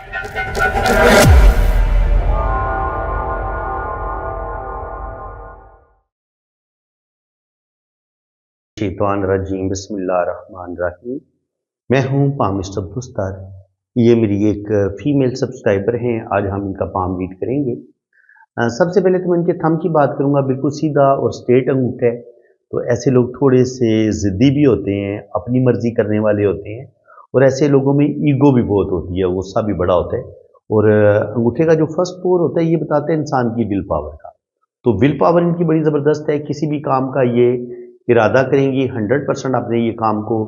शैतान रजीम बिस्मिल्लाहिर्रहमानिर्रहीम। मैं हूँ पाम मिस्टर दुस्तार। ये मेरी एक फीमेल सब्सक्राइबर हैं। आज हम इनका पाम रीड करेंगे। सबसे पहले तो मैं इनके थंब की बात करूँगा। बिल्कुल सीधा और स्ट्रेट अंगूठा है। तो ऐसे लोग थोड़े से ज़िद्दी भी होते हैं, अपनी मर्जी करने वाले होते हैं, और ऐसे लोगों में ईगो भी बहुत होती है, गुस्सा भी बड़ा होता है। और अंगूठे का जो फर्स्ट पोर होता है ये बताता है इंसान की विल पावर का। तो विल पावर इनकी बड़ी ज़बरदस्त है। किसी भी काम का ये इरादा करेंगी, 100% अपने ये काम को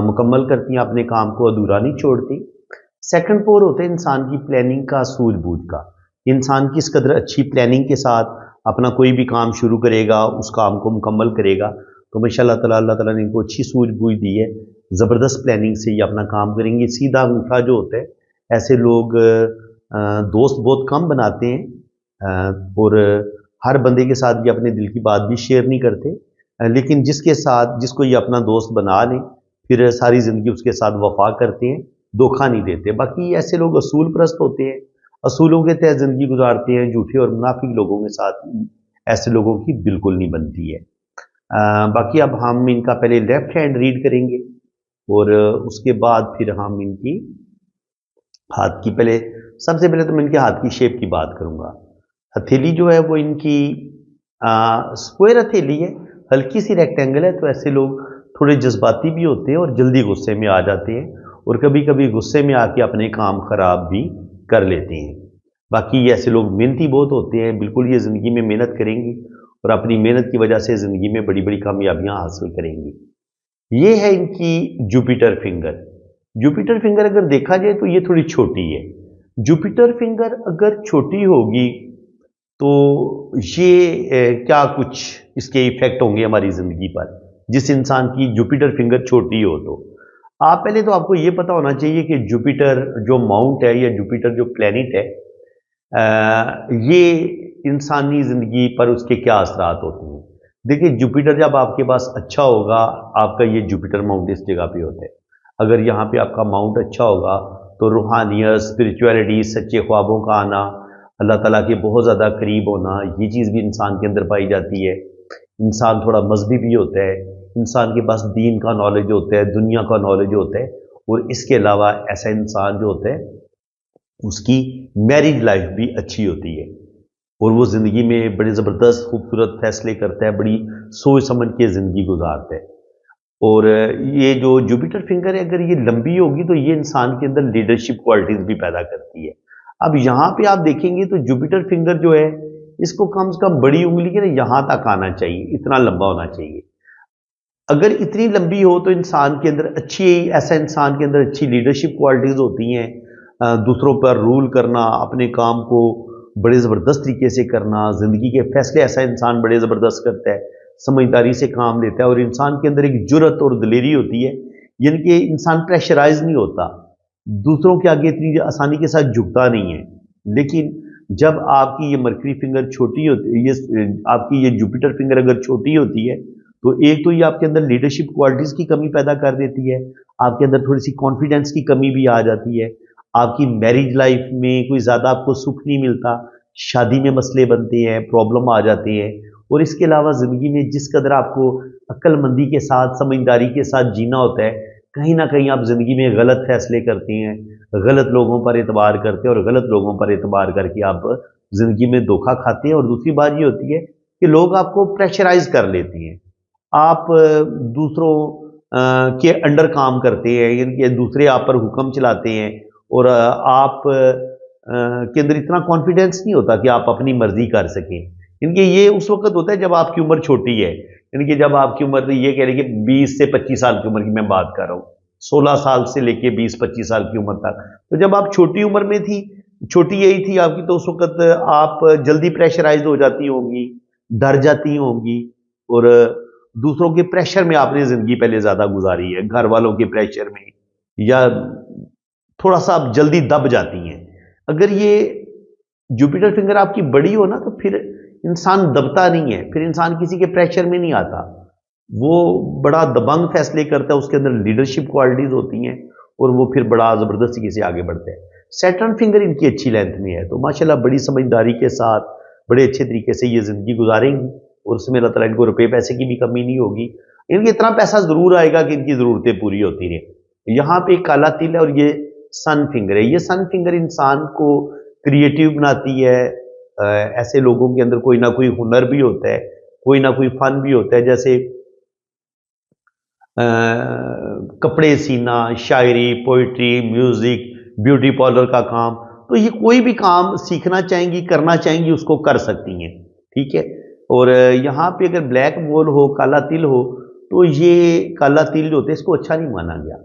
मुकम्मल करती हैं, अपने काम को अधूरा नहीं छोड़ती। सेकंड पोर होता है इंसान की प्लानिंग का, सूझबूझ का। इंसान किस कदर अच्छी प्लानिंग के साथ अपना कोई भी काम शुरू करेगा, उस काम को मुकम्मल करेगा। तो माशाअल्लाह ताला अल्लाह ताला ने इनको अच्छी सूझबूझ दी है। ज़बरदस्त प्लानिंग से ये अपना काम करेंगे। सीधा अंगूठा जो होता है, ऐसे लोग दोस्त बहुत कम बनाते हैं, और हर बंदे के साथ ये अपने दिल की बात भी शेयर नहीं करते। लेकिन जिसके साथ जिसको ये अपना दोस्त बना लें, फिर सारी ज़िंदगी उसके साथ वफा करते हैं, धोखा नहीं देते। बाकी ऐसे लोग असूल परस्त होते हैं, असूलों के तहत ज़िंदगी गुजारते हैं। झूठे और मुनाफिक लोगों के साथ ऐसे लोगों की बिल्कुल नहीं बनती है। बाकी अब हम इनका पहले लेफ्ट हैंड रीड करेंगे, और उसके बाद फिर हम इनकी हाथ की सबसे पहले तो मैं इनके हाथ की शेप की बात करूँगा। हथेली जो है वो इनकी स्क्वायर हथेली है, हल्की सी रेक्टेंगल है। तो ऐसे लोग थोड़े जज्बाती भी होते हैं और जल्दी गुस्से में आ जाते हैं, और कभी कभी गुस्से में आके अपने काम खराब भी कर लेते हैं। बाकी ऐसे लोग मेहनती बहुत होते हैं। बिल्कुल ये ज़िंदगी में मेहनत करेंगी और अपनी मेहनत की वजह से ज़िंदगी में बड़ी बड़ी कामयाबियां हासिल करेंगी। ये है इनकी जुपिटर फिंगर। जुपिटर फिंगर अगर देखा जाए तो ये थोड़ी छोटी है। जुपिटर फिंगर अगर छोटी होगी तो ये क्या कुछ इसके इफेक्ट होंगे हमारी ज़िंदगी पर, जिस इंसान की जुपिटर फिंगर छोटी हो। तो आप पहले तो आपको ये पता होना चाहिए कि जुपिटर जो माउंट है या जुपिटर जो प्लैनेट है, ये इंसानी ज़िंदगी पर उसके क्या असरात होते हैं। देखिए, जुपिटर जब आपके पास अच्छा होगा, आपका ये जुपिटर माउंट इस जगह पे होता है। अगर यहाँ पे आपका माउंट अच्छा होगा तो रूहानियत, स्पिरिचुअलिटी, सच्चे ख्वाबों का आना, अल्लाह ताला के बहुत ज़्यादा करीब होना, ये चीज़ भी इंसान के अंदर पाई जाती है। इंसान थोड़ा मजहबी भी होता है, इंसान के पास दीन का नॉलेज होता है, दुनिया का नॉलेज होता है। और इसके अलावा ऐसा इंसान जो होता है उसकी मैरिज लाइफ भी अच्छी होती है, और वो ज़िंदगी में बड़े ज़बरदस्त खूबसूरत फैसले करता है, बड़ी सोच समझ के ज़िंदगी गुजारता है। और ये जो जुपिटर फिंगर है, अगर ये लंबी होगी तो ये इंसान के अंदर लीडरशिप क्वालिटीज़ भी पैदा करती है। अब यहाँ पे आप देखेंगे तो जुपिटर फिंगर जो है, इसको कम से कम बड़ी उंगली के ना यहाँ तक आना चाहिए, इतना लंबा होना चाहिए। अगर इतनी लंबी हो तो इंसान के अंदर ऐसा इंसान के अंदर अच्छी लीडरशिप क्वालिटीज़ होती हैं। दूसरों पर रूल करना, अपने काम को बड़े ज़बरदस्त तरीके से करना, ज़िंदगी के फैसले ऐसा इंसान बड़े ज़बरदस्त करता है, समझदारी से काम लेता है, और इंसान के अंदर एक जुर्रत और दिलेरी होती है, यानी कि इंसान प्रेशराइज नहीं होता, दूसरों के आगे इतनी आसानी के साथ झुकता नहीं है। लेकिन जब आपकी ये मरकरी फिंगर छोटी होती है, ये आपकी ये जुपिटर फिंगर अगर छोटी होती है, तो एक तो ये आपके अंदर लीडरशिप क्वालिटीज़ की कमी पैदा कर देती है, आपके अंदर थोड़ी सी कॉन्फिडेंस की कमी भी आ जाती है, आपकी मैरिज लाइफ में कोई ज़्यादा आपको सुख नहीं मिलता, शादी में मसले बनते हैं, प्रॉब्लम आ जाते हैं। और इसके अलावा ज़िंदगी में जिस कदर आपको अक्लमंदी के साथ, समझदारी के साथ जीना होता है, कहीं ना कहीं आप ज़िंदगी में गलत फैसले करते हैं, गलत लोगों पर एतबार करते हैं, और गलत लोगों पर एतबार करके आप ज़िंदगी में धोखा खाते हैं। और दूसरी बात ये होती है कि लोग आपको प्रेशराइज कर लेते हैं, आप दूसरों के अंडर काम करते हैं, यानी कि दूसरे आप पर हुक्म चलाते हैं, और आप के अंदर इतना कॉन्फिडेंस नहीं होता कि आप अपनी मर्जी कर सकें। इनके ये उस वक्त होता है जब आपकी उम्र छोटी है, यानी कि जब आपकी उम्र, ये कह रहे कि 20 से 25 साल की उम्र की मैं बात कर रहा हूँ, 16 साल से लेके 20-25 साल की उम्र तक। तो जब आप छोटी उम्र में थी, छोटी यही थी आपकी, तो उस वक्त आप जल्दी प्रेशराइज हो जाती होंगी, डर जाती होंगी, और दूसरों के प्रेशर में आपने जिंदगी पहले ज्यादा गुजारी है, घर वालों के प्रेशर में, या थोड़ा सा आप जल्दी दब जाती हैं। अगर ये जुपिटर फिंगर आपकी बड़ी हो ना, तो फिर इंसान दबता नहीं है, फिर इंसान किसी के प्रेशर में नहीं आता, वो बड़ा दबंग फैसले करता है, उसके अंदर लीडरशिप क्वालिटीज होती हैं, और वो फिर बड़ा जबरदस्ती से आगे बढ़ता है। सैटर्न फिंगर इनकी अच्छी लेंथ में है, तो माशाल्लाह बड़ी समझदारी के साथ बड़े अच्छे तरीके से ये ज़िंदगी गुजारेंगी और उसमें अल्लाह ताला इनको रुपए पैसे की भी कमी नहीं होगी। इनके इतना पैसा ज़रूर आएगा कि इनकी ज़रूरतें पूरी होती रहें। यहाँ पे एक काला तिल है और ये सन फिंगर है। ये सन फिंगर इंसान को क्रिएटिव बनाती है। ऐसे लोगों के अंदर कोई ना कोई हुनर भी होता है, कोई ना कोई फन भी होता है, जैसे कपड़े सीना, शायरी, पोइट्री, म्यूजिक, ब्यूटी पार्लर का काम, तो ये कोई भी काम सीखना चाहेंगी, करना चाहेंगी, उसको कर सकती हैं। ठीक है। और यहाँ पे अगर ब्लैक मोल हो, काला तिल हो, तो ये काला तिल जो होता है इसको अच्छा नहीं माना गया।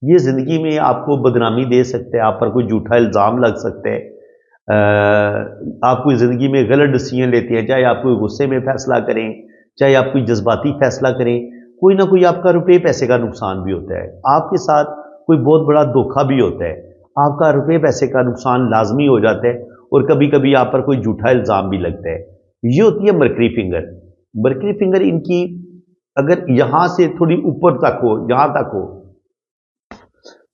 ये जिंदगी में आपको बदनामी दे सकता है, आप पर कोई झूठा इल्जाम लग सकता है। आप कोई ज़िंदगी में गलत डिसीजन लेते हैं, चाहे आप कोई गुस्से में फैसला करें, चाहे आप कोई जज्बाती फैसला करें, कोई ना कोई आपका रुपये पैसे का नुकसान भी होता है, आपके साथ कोई बहुत बड़ा धोखा भी होता है, आपका रुपये पैसे का नुकसान लाजमी हो जाता है और कभी कभी आप पर कोई झूठा इल्ज़ाम भी लगता है। ये होती है मरकरी फिंगर। मरकरी फिंगर इनकी अगर यहाँ से थोड़ी ऊपर तक हो, यहाँ तक हो,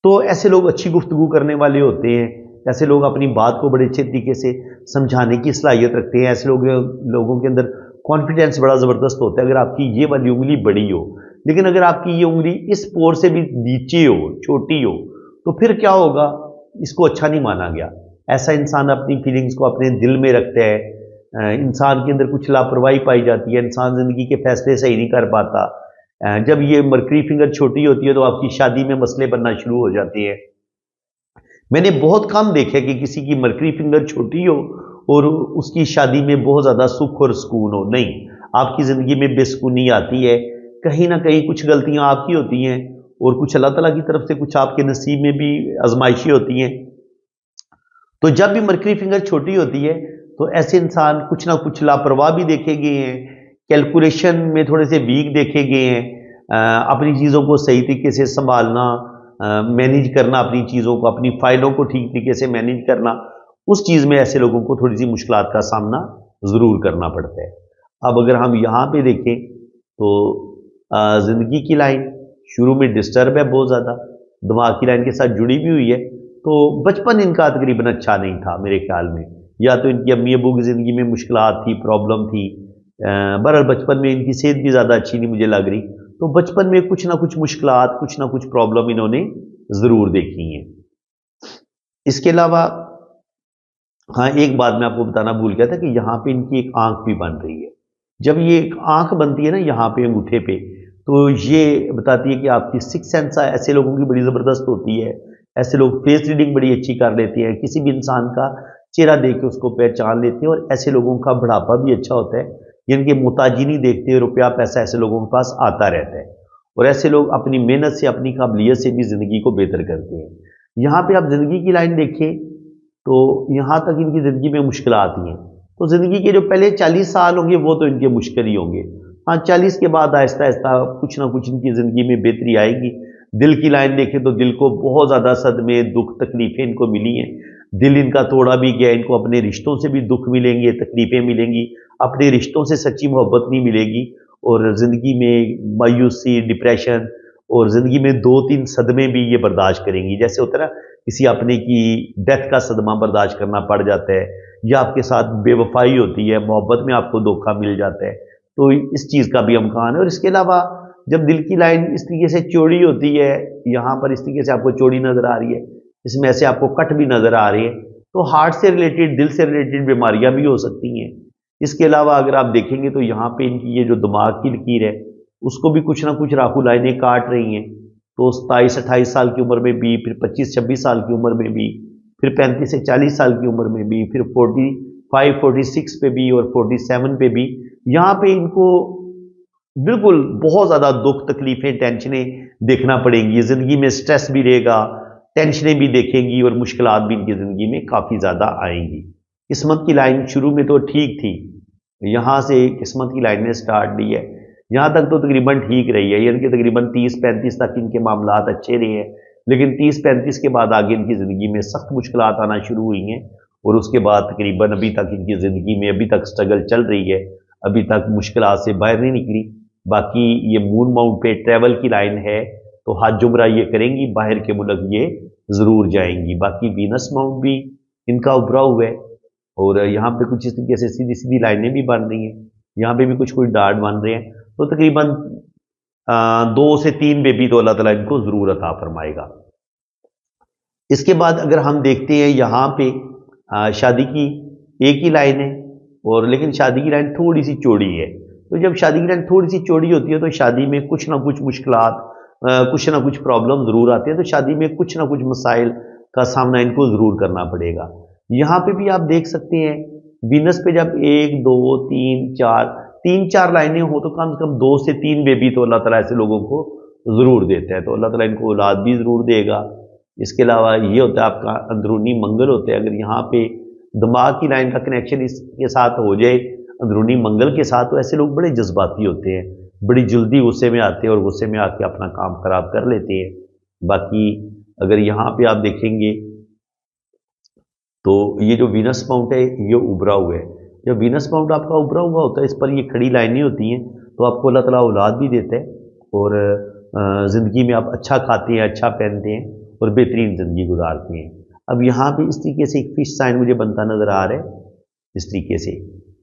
तो ऐसे लोग अच्छी गुफ्तगू करने वाले होते हैं। ऐसे लोग अपनी बात को बड़े अच्छे तरीके से समझाने की सलाहियत रखते हैं। ऐसे लोगों के अंदर कॉन्फिडेंस बड़ा ज़बरदस्त होता है। अगर आपकी ये वाली उंगली बड़ी हो, लेकिन अगर आपकी ये उंगली इस पोर से भी नीचे हो, छोटी हो, तो फिर क्या होगा? इसको अच्छा नहीं माना गया। ऐसा इंसान अपनी फीलिंग्स को अपने दिल में रखता है। इंसान के अंदर कुछ लापरवाही पाई जाती है, इंसान ज़िंदगी के फैसले सही नहीं कर पाता। जब ये मरकरी फिंगर छोटी होती है तो आपकी शादी में मसले बनना शुरू हो जाते हैं। मैंने बहुत कम देखा कि किसी की मरकरी फिंगर छोटी हो और उसकी शादी में बहुत ज़्यादा सुख और सुकून हो। नहीं, आपकी ज़िंदगी में बेसुकूनी आती है। कहीं ना कहीं कुछ गलतियां आपकी होती हैं और कुछ अल्लाह ताला की तरफ से कुछ आपके नसीब में भी आजमाइशें होती हैं। तो जब भी मरकरी फिंगर छोटी होती है तो ऐसे इंसान कुछ ना कुछ लापरवाह भी देखे गए हैं, कैलकुलेशन में थोड़े से वीक देखे गए हैं। अपनी चीज़ों को सही तरीके से संभालना, मैनेज करना, अपनी चीज़ों को, अपनी फाइलों को ठीक तरीके से मैनेज करना, उस चीज़ में ऐसे लोगों को थोड़ी सी मुश्किलात का सामना ज़रूर करना पड़ता है। अब अगर हम यहाँ पे देखें तो ज़िंदगी की लाइन शुरू में डिस्टर्ब है बहुत ज़्यादा, दिमाग की लाइन के साथ जुड़ी भी हुई है। तो बचपन इनका तकरीबन अच्छा नहीं था मेरे ख्याल में, या तो इनकी अम्मी अबू की ज़िंदगी में मुश्किलात थी, प्रॉब्लम थी। बहरहाल बचपन में इनकी सेहत भी ज़्यादा अच्छी नहीं मुझे लग रही, तो बचपन में कुछ ना कुछ मुश्किलात, कुछ ना कुछ प्रॉब्लम इन्होंने ज़रूर देखी हैं। इसके अलावा हाँ, एक बात मैं आपको बताना भूल गया था कि यहाँ पे इनकी एक आंख भी बन रही है। जब ये एक आंख बनती है ना यहाँ पे अंगूठे पे, तो ये बताती है कि आपकी सिक्स सेंस ऐसे लोगों की बड़ी ज़बरदस्त होती है। ऐसे लोग फेस रीडिंग बड़ी अच्छी कर लेते हैं, किसी भी इंसान का चेहरा देख के उसको पहचान लेते हैं। और ऐसे लोगों का बढ़ापा भी अच्छा होता है, जिनके मुताजी नहीं देखते, रुपया पैसा ऐसे लोगों के पास आता रहता है। और ऐसे लोग अपनी मेहनत से, अपनी काबिलियत से भी ज़िंदगी को बेहतर करते हैं। यहाँ पे आप ज़िंदगी की लाइन देखें तो यहाँ तक इनकी ज़िंदगी में मुश्किल आती हैं। तो ज़िंदगी के जो पहले 40 साल होंगे वो तो इनके मुश्किल ही होंगे। हाँ, 40 के बाद आहिस्ता आहिस्ता कुछ ना कुछ इनकी ज़िंदगी में बेहतरी आएगी। दिल की लाइन देखें तो दिल को बहुत ज़्यादा सदमे, दुख, तकलीफ़ें इनको मिली हैं। दिल इनका तोड़ा भी गया, इनको अपने रिश्तों से भी दुख मिलेंगे, तकलीफ़ें मिलेंगी, अपने रिश्तों से सच्ची मोहब्बत नहीं मिलेगी। और ज़िंदगी में मायूसी, डिप्रेशन और ज़िंदगी में 2-3 सदमे भी ये बर्दाश्त करेंगी। जैसे होता है ना, किसी अपने की डेथ का सदमा बर्दाश्त करना पड़ जाता है, या आपके साथ बेवफाई होती है, मोहब्बत में आपको धोखा मिल जाता है, तो इस चीज़ का भी अमकान है। और इसके अलावा जब दिल की लाइन इस तरीके से चौड़ी होती है, यहाँ पर इस तरीके से आपको चौड़ी नज़र आ रही है, इसमें ऐसे आपको कट भी नज़र आ रही है, तो हार्ट से रिलेटेड, दिल से रिलेटेड बीमारियाँ भी हो सकती हैं। इसके अलावा अगर आप देखेंगे तो यहाँ पे इनकी ये जो दिमाग की लकीर है उसको भी कुछ ना कुछ राहु लाइनें काट रही हैं। तो 27-28 साल की उम्र में भी, फिर 25-26 साल की उम्र में भी, फिर 35 से 40 साल की उम्र में भी, फिर 45-46 पे भी और 47 पे भी, यहाँ पे इनको बिल्कुल बहुत ज़्यादा दुख, तकलीफ़ें, टेंशनें देखना पड़ेंगी। ज़िंदगी में स्ट्रेस भी रहेगा, टेंशनें भी देखेंगी और मुश्किलात भी इनकी ज़िंदगी में काफ़ी ज़्यादा आएंगी। किस्मत की लाइन शुरू में तो ठीक थी, यहाँ से किस्मत की लाइन ने स्टार्ट ली है, यहाँ तक तो तकरीबन ठीक रही है, यानी कि तकरीबन 30-35 तक इनके मामलात अच्छे रहे हैं। लेकिन 30-35 के बाद आगे इनकी ज़िंदगी में सख्त मुश्किलात आना शुरू हुई हैं और उसके बाद तकरीबन अभी तक इनकी ज़िंदगी में अभी तक स्ट्रगल चल रही है, अभी तक मुश्किलात से बाहर नहीं निकली। बाकी ये मून माउंट पे ट्रैवल की लाइन है, तो हज उम्रा ये करेंगी, बाहर के मुल्क ये ज़रूर जाएंगी। बाकी वीनस माउंट भी इनका उभरा हुआ है और यहाँ पे कुछ इस तरीके से सीधी सीधी लाइनें भी बन रही हैं, यहाँ पे भी कुछ कुछ डार्ट बन रहे हैं। तो तकरीबन 2 से 3 बेबी तो अल्लाह ताला इनको ज़रूर अता फरमाएगा। इसके बाद अगर हम देखते हैं यहाँ पे शादी की एक ही लाइन है और लेकिन शादी की लाइन थोड़ी सी चौड़ी है। तो जब शादी की लाइन थोड़ी सी चौड़ी होती है तो शादी में कुछ ना कुछ मुश्किलात, कुछ ना कुछ प्रॉब्लम ज़रूर आती है। तो शादी में कुछ ना कुछ मसाइल का सामना इनको ज़रूर करना पड़ेगा। यहाँ पे भी आप देख सकते हैं वीनस पे जब 1 2 3 4 लाइनें हो तो कम से कम 2 से 3 बेबी तो अल्लाह ताला ऐसे लोगों को ज़रूर देता है। तो अल्लाह ताला इनको औलाद भी ज़रूर देगा। इसके अलावा ये होता है आपका अंदरूनी मंगल होता है। अगर यहाँ पे दिमाग की लाइन का कनेक्शन इसके साथ हो जाए अंदरूनी मंगल के साथ, तो ऐसे लोग बड़े जज्बाती होते हैं, बड़ी जल्दी गुस्से में आते हैं और गुस्से में आके अपना काम खराब कर लेते हैं। बाकी अगर यहाँ पे आप देखेंगे तो ये जो वीनस माउंट है ये उभरा हुआ है। जब वीनस माउंट आपका उभरा हुआ होता है, इस पर ये खड़ी लाइनें होती हैं, तो आपको अल्लाह ताला औलाद भी देता है और ज़िंदगी में आप अच्छा खाते हैं, अच्छा पहनते हैं और बेहतरीन ज़िंदगी गुजारते हैं। अब यहाँ पे इस तरीके से एक फिश साइन मुझे बनता नज़र आ रहा है। इस तरीके से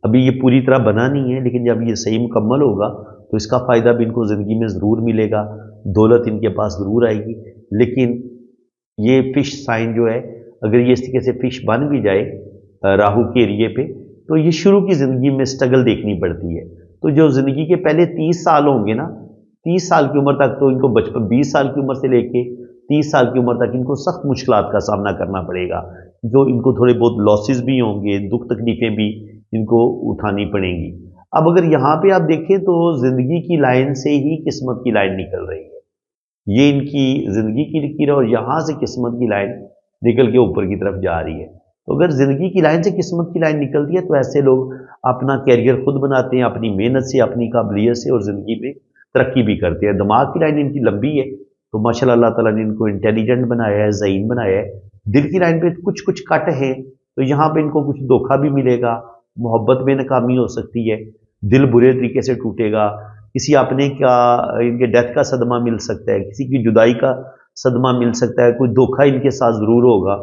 अभी ये पूरी तरह बना नहीं है, लेकिन जब ये सही मुकम्मल होगा तो इसका फ़ायदा भी इनको ज़िंदगी में ज़रूर मिलेगा, दौलत इनके पास ज़रूर आएगी। लेकिन ये फिश साइन जो है, अगर ये इस तरीके से फिश बन भी जाए राहु के एरिए पे, तो ये शुरू की ज़िंदगी में स्ट्रगल देखनी पड़ती है। तो जो ज़िंदगी के पहले 30 साल होंगे ना, 30 साल की उम्र तक तो इनको बचपन 20 साल की उम्र से लेके 30 साल की उम्र तक इनको सख्त मुश्किलात का सामना करना पड़ेगा। जो इनको थोड़े बहुत लॉसेस भी होंगे, दुख तकलीफें भी इनको उठानी पड़ेंगी। अब अगर यहाँ पे आप देखें तो ज़िंदगी की लाइन से ही किस्मत की लाइन निकल रही है। ये इनकी ज़िंदगी की लकीर है और यहाँ से किस्मत की लाइन निकल के ऊपर की तरफ जा रही है। तो अगर ज़िंदगी की लाइन से किस्मत की लाइन निकलती है तो ऐसे लोग अपना कैरियर खुद बनाते हैं, अपनी मेहनत से, अपनी काबिलियत से, और ज़िंदगी में तरक्की भी करते हैं। दिमाग की लाइन इनकी लंबी है तो माशाल्लाह अल्लाह ताला ने इनको इंटेलिजेंट बनाया है, ज़हीन बनाया है। दिल की लाइन पे कुछ कुछ कट है तो यहाँ पे इनको कुछ धोखा भी मिलेगा, मोहब्बत में नाकामी हो सकती है, दिल बुरे तरीके से टूटेगा, किसी अपने का इनके डेथ का सदमा मिल सकता है, किसी की जुदाई का सदमा मिल सकता है, कोई धोखा इनके साथ ज़रूर होगा।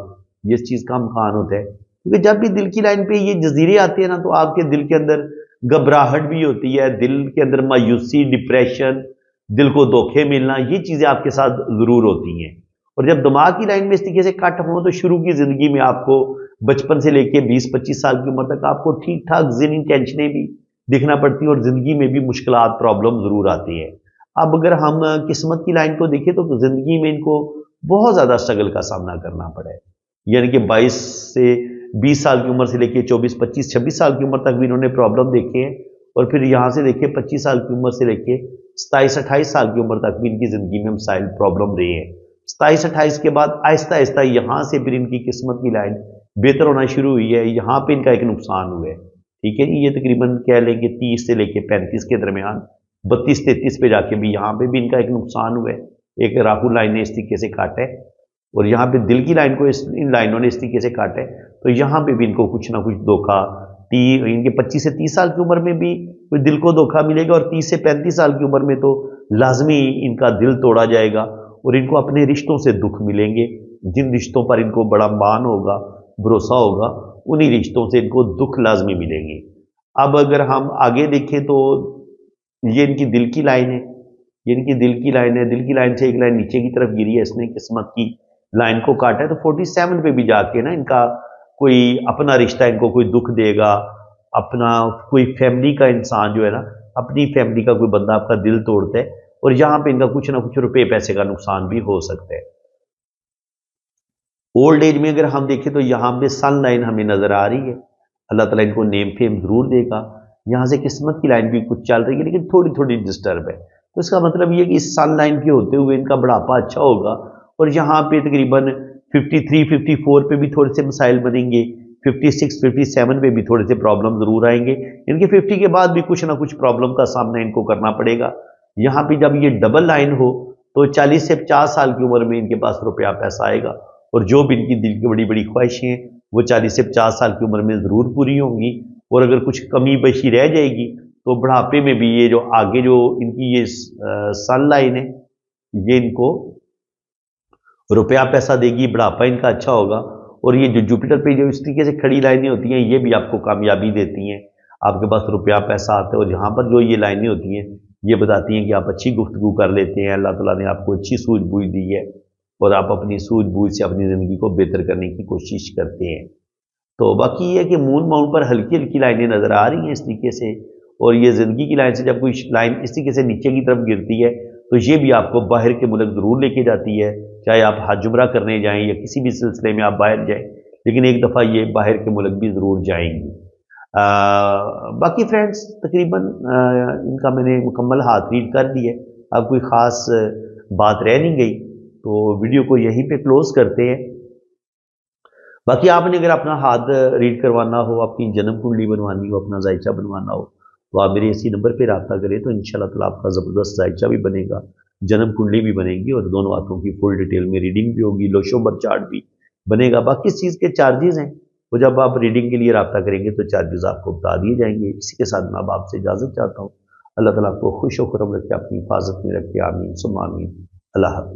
ये इस चीज़ का इम्कान होता है क्योंकि जब भी दिल की लाइन पे ये जजीरे आते हैं ना तो आपके दिल के अंदर घबराहट भी होती है, दिल के अंदर मायूसी, डिप्रेशन, दिल को धोखे मिलना, ये चीज़ें आपके साथ ज़रूर होती हैं। और जब दिमाग की लाइन में इस तरीके से कट हो तो शुरू की ज़िंदगी में आपको बचपन से लेके 20-25 साल की उम्र तक आपको ठीक ठाक ज़िहनी टेंशनें भी दिखना पड़ती हैं और ज़िंदगी में भी मुश्किलात, प्रॉब्लम ज़रूर आती है। अब अगर हम किस्मत की लाइन को देखें तो ज़िंदगी में इनको बहुत ज़्यादा स्ट्रगल का सामना करना पड़ा है। यानी कि 22 से 20 साल की उम्र से लेके 24, 25, 26 साल की उम्र तक भी इन्होंने प्रॉब्लम देखे हैं और फिर यहाँ से देखिए 25 साल की उम्र से लेके 27, 28 साल की उम्र तक भी इनकी ज़िंदगी में मसाइल, प्रॉब्लम रहे हैं। 27, 28 के बाद आहिस्ता आहिस्ता यहाँ से फिर इनकी किस्मत की लाइन बेहतर होना शुरू हुई है। यहाँ पे इनका एक नुकसान हुआ है, ठीक है जी। ये तकरीबन कह लेंगे 30 से लेके 35 के दरमियान, 32-33 पे जाके भी यहाँ पे भी इनका एक नुकसान हुआ है। एक राहु लाइन ने इस तरीके से काटा है और यहाँ पे दिल की लाइन को इन लाइनों ने इस तरीके से काटा है, तो यहाँ पे भी इनको कुछ ना कुछ धोखा, इनके 25 से 30 साल की उम्र में भी कोई दिल को धोखा मिलेगा और 30 से 35 साल की उम्र में तो लाजमी इनका दिल तोड़ा जाएगा और इनको अपने रिश्तों से दुख मिलेंगे। जिन रिश्तों पर इनको बड़ा मान होगा, भरोसा होगा, उन्हीं रिश्तों से इनको दुख लाजमी मिलेंगे। अब अगर हम आगे देखें तो ये इनकी दिल की लाइन है, ये इनकी दिल की लाइन है। दिल की लाइन से एक लाइन नीचे की तरफ गिरी है, इसने किस्मत की लाइन को काटा है। तो 47 पे भी जाके ना इनका कोई अपना रिश्ता इनको कोई दुख देगा, अपना कोई फैमिली का इंसान जो है ना, अपनी फैमिली का कोई बंदा आपका दिल तोड़ता है और यहाँ पे इनका कुछ ना कुछ रुपए पैसे का नुकसान भी हो सकता है। ओल्ड एज में अगर हम देखें तो यहाँ पे सन लाइन हमें नजर आ रही है। अल्लाह ताला इनको नेम फेम जरूर देगा। यहाँ से किस्मत की लाइन भी कुछ चल रही है लेकिन थोड़ी थोड़ी डिस्टर्ब है। तो इसका मतलब ये कि इस सन लाइन के होते हुए इनका बढ़ापा अच्छा होगा और यहाँ पे तकरीबन 53, 54 पे भी थोड़े से मसाइल बनेंगे, 56, 57 पे भी थोड़े से प्रॉब्लम जरूर आएंगे। इनके 50 के बाद भी कुछ ना कुछ प्रॉब्लम का सामना इनको करना पड़ेगा। यहाँ पे जब ये डबल लाइन हो तो 40 से 50 साल की उम्र में इनके पास रुपया पैसा आएगा और जो भी इनकी दिल की बड़ी बड़ी ख्वाहिशें हैं वो 40 से 50 साल की उम्र में ज़रूर पूरी होंगी। और अगर कुछ कमी बेशी रह जाएगी तो बुढ़ापे में भी ये जो आगे जो इनकी ये सन लाइन है ये इनको रुपया पैसा देगी, बुढ़ापा इनका अच्छा होगा। और ये जो जुपिटर पे जो इस तरीके से खड़ी लाइनें होती हैं, ये भी आपको कामयाबी देती हैं। आपके पास रुपया पैसा आता है, और यहाँ पर जो ये लाइनें होती हैं, ये बताती हैं कि आप अच्छी गुफ्तगू कर लेते हैं, अल्लाह ताला ने आपको अच्छी सूझबूझ दी है, और आप अपनी सूझबूझ से अपनी ज़िंदगी को बेहतर करने की कोशिश करते हैं। तो बाकी ये है कि मून माउंट पर हल्की हल्की लाइनें नज़र आ रही हैं इस तरीके से, और ये ज़िंदगी की लाइन से जब कोई लाइन इस तरीके से नीचे की तरफ गिरती है, तो ये भी आपको बाहर के मुल्क ज़रूर लेके जाती है, चाहे आप हज उम्रा करने जाएं या किसी भी सिलसिले में आप बाहर जाएं, लेकिन एक दफ़ा ये बाहर के मुल्क भी ज़रूर जाएंगी। बाकी फ्रेंड्स तकरीबन इनका मैंने मुकम्मल हाथ रीड कर दिया है। अब कोई ख़ास बात रह नहीं गई, तो वीडियो को यहीं पे क्लोज़ करते हैं। बाकी आपने अगर अपना हाथ रीड करवाना हो, अपनी जन्म कुंडली बनवानी हो, अपना जायचा बनवाना हो, तो आप मेरे इसी नंबर पे रब्ता करें, तो इंशाल्लाह ताला आपका ज़बरदस्त जायचा भी बनेगा, जन्म कुंडली भी बनेगी, और दोनों हाथों की फुल डिटेल में रीडिंग भी होगी, लोशोबर चार्ट भी बनेगा। बाकी इस चीज़ के चार्जेस हैं, वो जब आप रीडिंग के लिए रब्ता करेंगे तो चार्जेस आपको बता दिए जाएंगे। इसी के साथ मैं अब आपसे इजाज़त चाहता हूँ। अल्लाह ताला आपको खुश व खुर्रम रखे, अपनी हिफाजत में रखे। आमीन सुम्मा आमीन। अल्लाह हाफ़िज़।